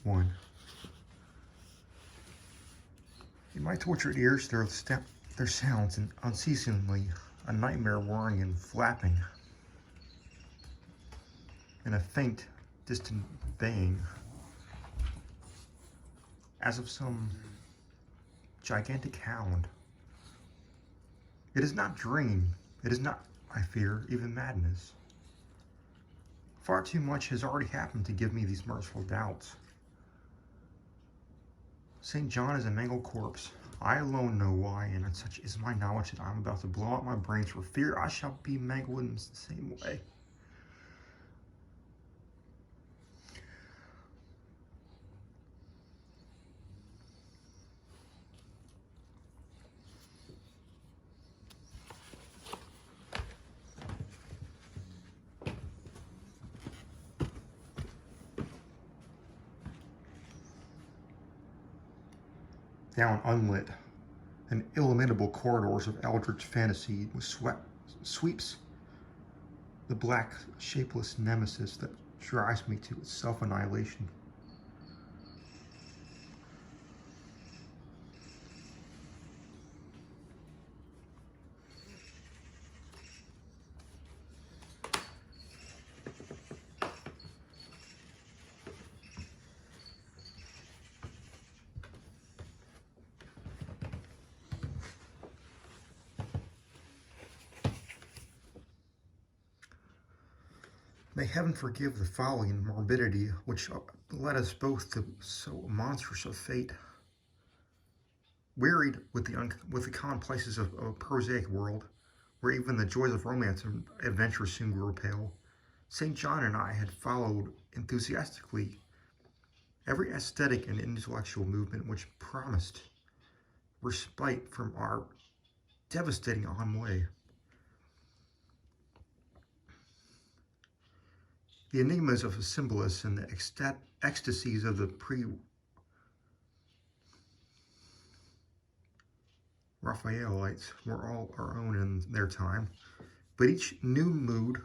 1. In my tortured ears, there sounds and unceasingly a nightmare whirring and flapping, and a faint, distant baying, as of some gigantic hound. It is not dream. It is not, I fear, even madness. Far too much has already happened to give me these merciful doubts. St. John is a mangled corpse. I alone know why, and such is my knowledge that I am about to blow out my brains for fear I shall be mangled in the same way. Down unlit and illimitable corridors of eldritch fantasy sweeps the black, shapeless nemesis that drives me to its self-annihilation. May heaven forgive the folly and morbidity which led us both to so monstrous a fate. Wearied with the commonplaces of a prosaic world, where even the joys of romance and adventure soon grow pale, St. John and I had followed enthusiastically every aesthetic and intellectual movement which promised respite from our devastating ennui. The enigmas of the symbolists and the ecstasies of the pre-Raphaelites were all our own in their time, but each new mood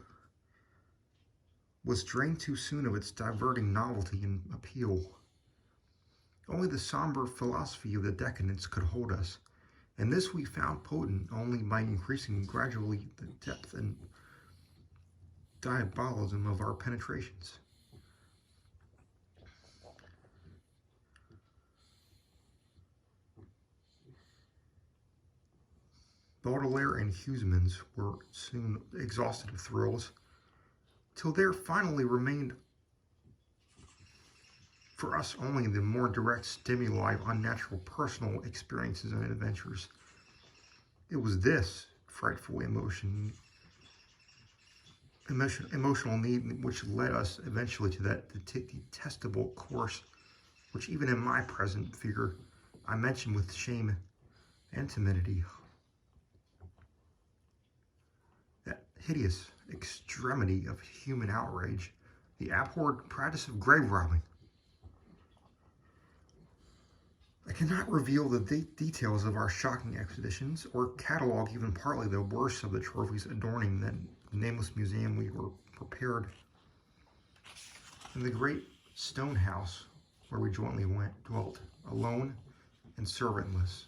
was drained too soon of its diverting novelty and appeal. Only the somber philosophy of the decadence could hold us, and this we found potent only by increasing gradually the depth and diabolism of our penetrations. Baudelaire and Huysmans were soon exhausted of thrills, till there finally remained for us only the more direct stimuli of unnatural personal experiences and adventures. It was this frightful emotional need which led us eventually to that detestable course which even in my present figure I mention with shame and timidity. That hideous extremity of human outrage, the abhorred practice of grave robbing. I cannot reveal the details of our shocking expeditions, or catalog even partly the worst of the trophies adorning that nameless museum we were prepared in the great stone house where we jointly dwelt, alone and servantless.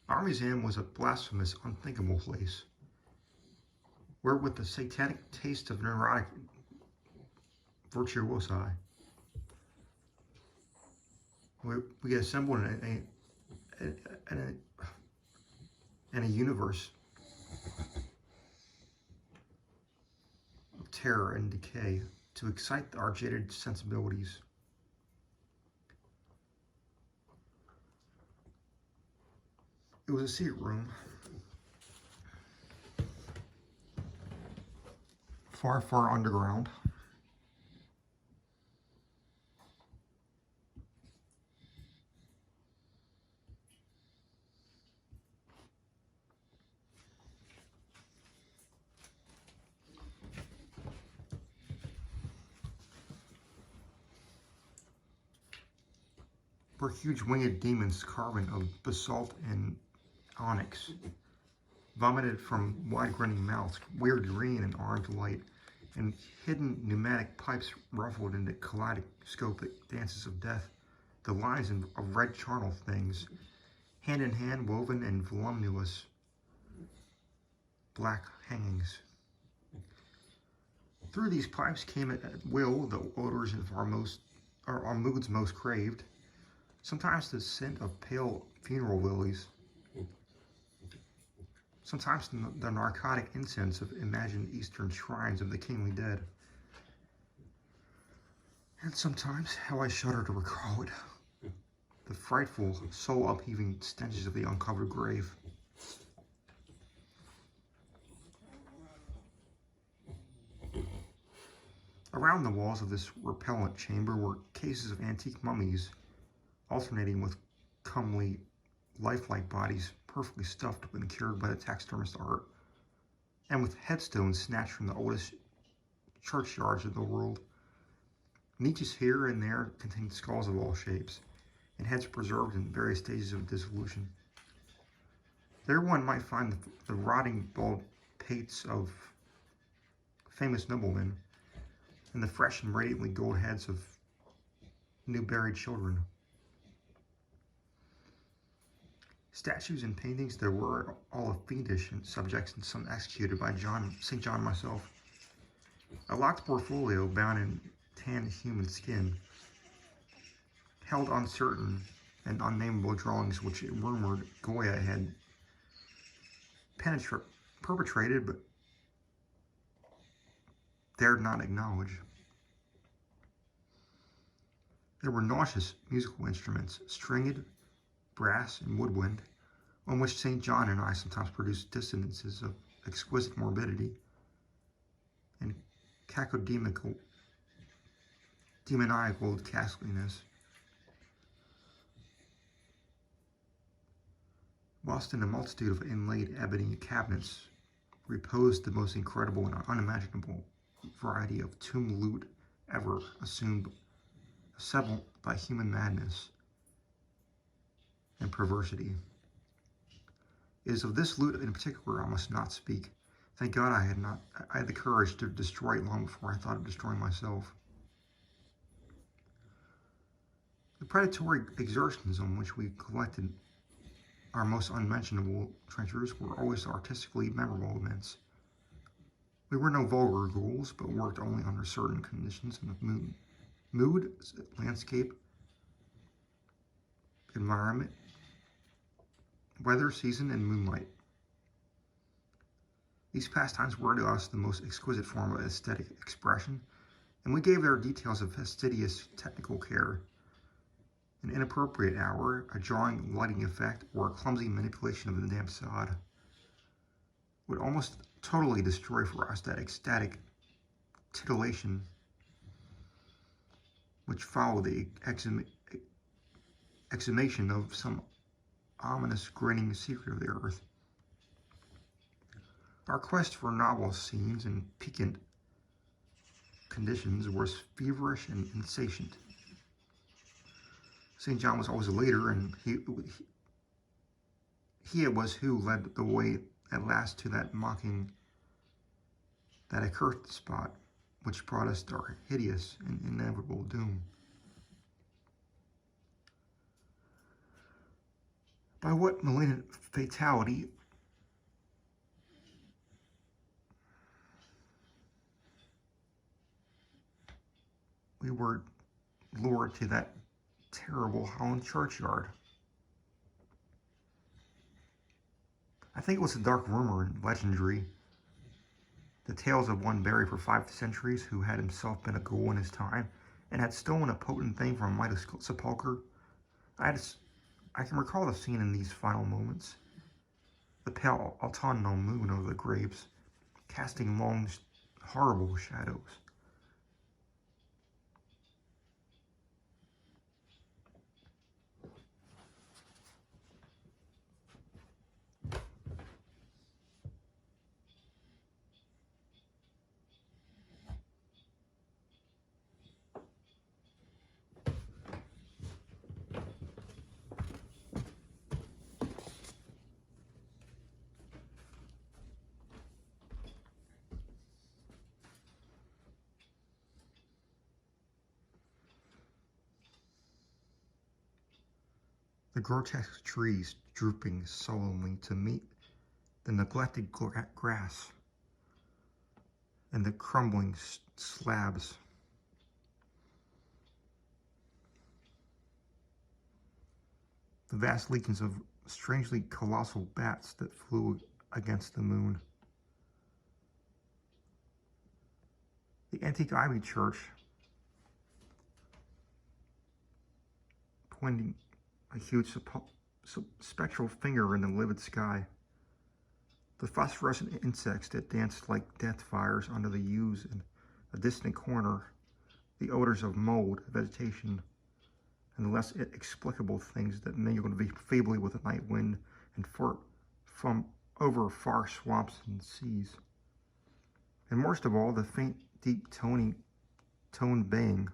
Our museum was a blasphemous, unthinkable place, where with the satanic taste of neurotic virtuosi, we assembled in a universe of terror and decay to excite our jaded sensibilities. It was a secret room, far, far underground. Were huge winged demons carven of basalt and onyx, vomited from wide grinning mouths, weird green and orange light, and hidden pneumatic pipes ruffled into kaleidoscopic dances of death, the lines of red charnel things, hand in hand woven in voluminous black hangings. Through these pipes came at will the odors of our moods most craved, sometimes the scent of pale funeral lilies, sometimes the narcotic incense of imagined eastern shrines of the kingly dead, and sometimes, how I shudder to recall it, the frightful, soul-upheaving stenches of the uncovered grave. Around the walls of this repellent chamber were cases of antique mummies, alternating with comely, lifelike bodies perfectly stuffed and cured by the taxidermist art, and with headstones snatched from the oldest churchyards of the world. Niches here and there contained skulls of all shapes, and heads preserved in various stages of dissolution. There one might find the rotting bald pates of famous noblemen, and the fresh and radiantly gold heads of new buried children. Statues and paintings there were, all of fiendish subjects and some executed by St. John myself. A locked portfolio bound in tanned human skin held uncertain and unnameable drawings which it rumored Goya had perpetrated but dared not acknowledge. There were nauseous musical instruments, stringed, brass, and woodwind, on which St. John and I sometimes produced dissonances of exquisite morbidity and cacodemoniacal ghastliness. Whilst in a multitude of inlaid ebony cabinets reposed the most incredible and unimaginable variety of tomb loot ever assumed, assembled by human madness and perversity. It is of this loot in particular I must not speak. Thank God I had the courage to destroy it long before I thought of destroying myself. The predatory exertions on which we collected our most unmentionable treasures were always artistically memorable events. We were no vulgar ghouls, but worked only under certain conditions and of mood, landscape, environment, weather, season, and moonlight. These pastimes were to us the most exquisite form of aesthetic expression, and we gave their details a fastidious technical care. An inappropriate hour, a jarring lighting effect, or a clumsy manipulation of the damp sod would almost totally destroy for us that ecstatic titillation which followed the exhumation of some ominous grinning secret of the earth. Our quest for novel scenes and piquant conditions was feverish and insatiate. St. John was always a leader, and he it was who led the way at last to that accursed spot which brought us to our hideous and inevitable doom. By what malignant fatality we were lured to that terrible Hound churchyard? I think it was a dark rumor and legendary, the tales of one buried for 5 centuries who had himself been a ghoul in his time and had stolen a potent thing from a mighty sepulchre. I can recall the scene in these final moments. The pale autumnal moon over the graves, casting long, horrible shadows. the grotesque trees drooping sullenly to meet the neglected grass and the crumbling slabs. The vast legions of strangely colossal bats that flew against the moon. The antique ivy church, pointing a huge spectral finger in the livid sky. The phosphorescent insects that danced like death fires under the yews in a distant corner. The odors of mold, vegetation, and the less explicable things that mingled feebly with the night wind and from over far swamps and seas. And worst of all, the faint, deep toned baying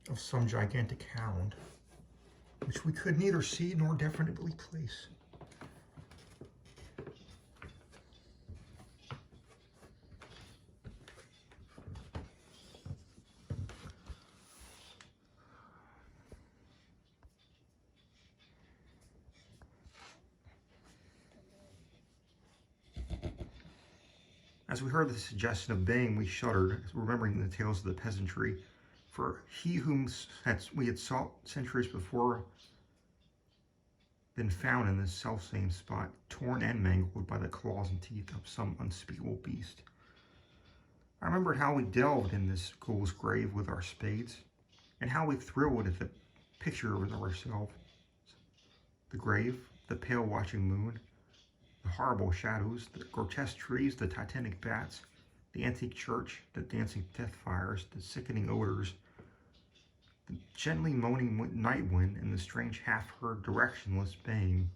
of some gigantic hound, which we could neither see nor definitely place. As we heard the suggestion of baying, we shuddered, remembering the tales of the peasantry. For he whom we had sought centuries before been found in this selfsame spot, torn and mangled by the claws and teeth of some unspeakable beast. I remembered how we delved in this ghoul's grave with our spades, and how we thrilled at the picture of ourselves. The grave, the pale watching moon, the horrible shadows, the grotesque trees, the titanic bats, the antique church, the dancing death fires, the sickening odors, the gently moaning night wind, and the strange half-heard directionless baying,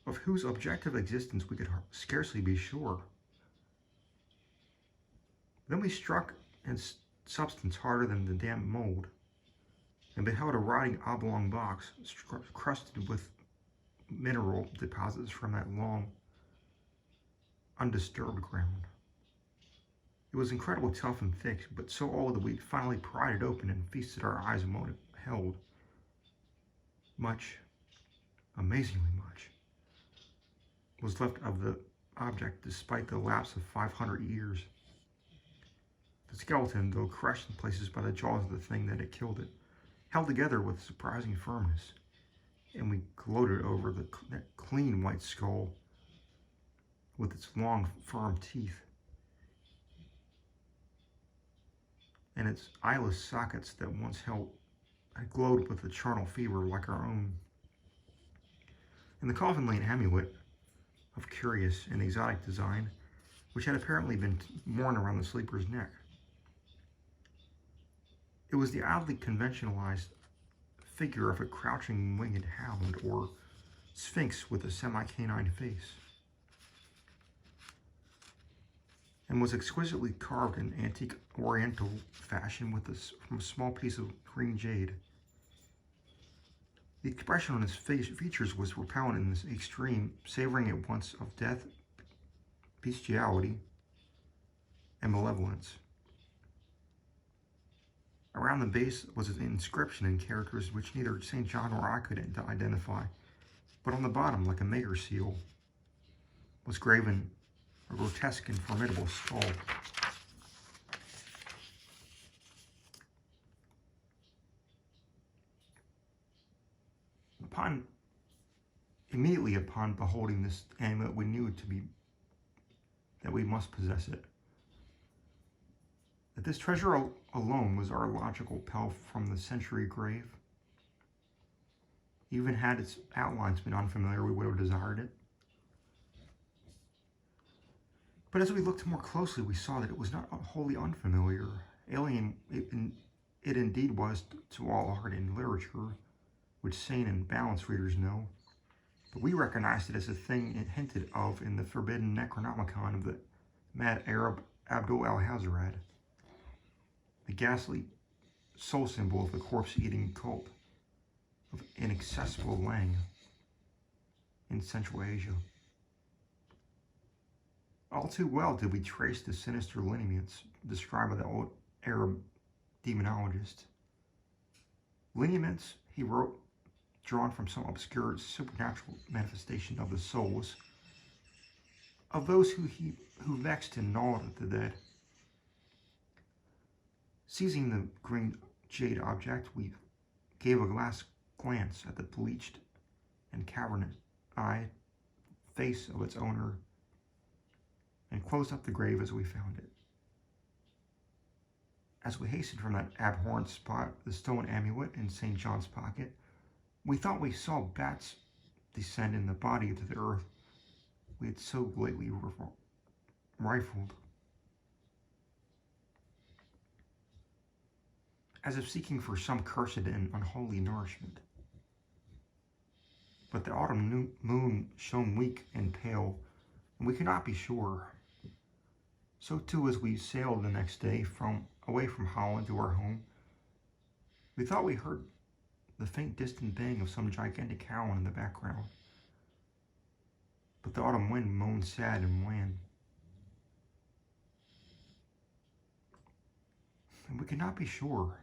of whose objective existence we could scarcely be sure. Then we struck in substance harder than the damp mold, and beheld a rotting oblong box crusted with mineral deposits from that long, undisturbed ground. It was incredibly tough and thick, but so old that we finally pried it open and feasted our eyes on what it held. Much, amazingly much, was left of the object despite the lapse of 500 years. The skeleton, though crushed in places by the jaws of the thing that had killed it, held together with surprising firmness, and we gloated over that clean white skull with its long, firm teeth, and its eyeless sockets that once had glowed with a charnel fever like our own. And the coffin lay an amulet of curious and exotic design, which had apparently been worn around the sleeper's neck. It was the oddly conventionalized figure of a crouching winged hound or sphinx with a semi-canine face, and was exquisitely carved in antique oriental fashion from a small piece of green jade. The expression on his features was repellent in this extreme, savoring at once of death, bestiality, and malevolence. Around the base was an inscription in characters which neither St. John nor I could identify, but on the bottom, like a mayor seal, was graven a grotesque and formidable skull. Immediately upon beholding this amulet, we knew that we must possess it. That this treasure alone was our logical pelf from the century grave. Even had its outlines been unfamiliar, we would have desired it. But as we looked more closely, we saw that it was not wholly unfamiliar. Alien it indeed was to all art and literature, which sane and balanced readers know. But we recognized it as a thing hinted of in the forbidden Necronomicon of the mad Arab Abdul al-Hazarad. The ghastly soul symbol of the corpse-eating cult of inaccessible Lang in Central Asia. All too well did we trace the sinister lineaments described by the old Arab demonologist. Lineaments, he wrote, drawn from some obscure supernatural manifestation of the souls of those who vexed and gnawed at the dead. Seizing the green jade object, we gave a last glance at the bleached and cavern-eyed face of its owner and closed up the grave as we found it. As we hastened from that abhorrent spot, the stone amulet in St. John's pocket, we thought we saw bats descend in the body to the earth we had so lately rifled. As if seeking for some cursed and unholy nourishment. But the autumn moon shone weak and pale, and we could not be sure. So too, as we sailed the next day away from Holland to our home, we thought we heard the faint distant bang of some gigantic hound in the background. But the autumn wind moaned sad and wan. And we could not be sure.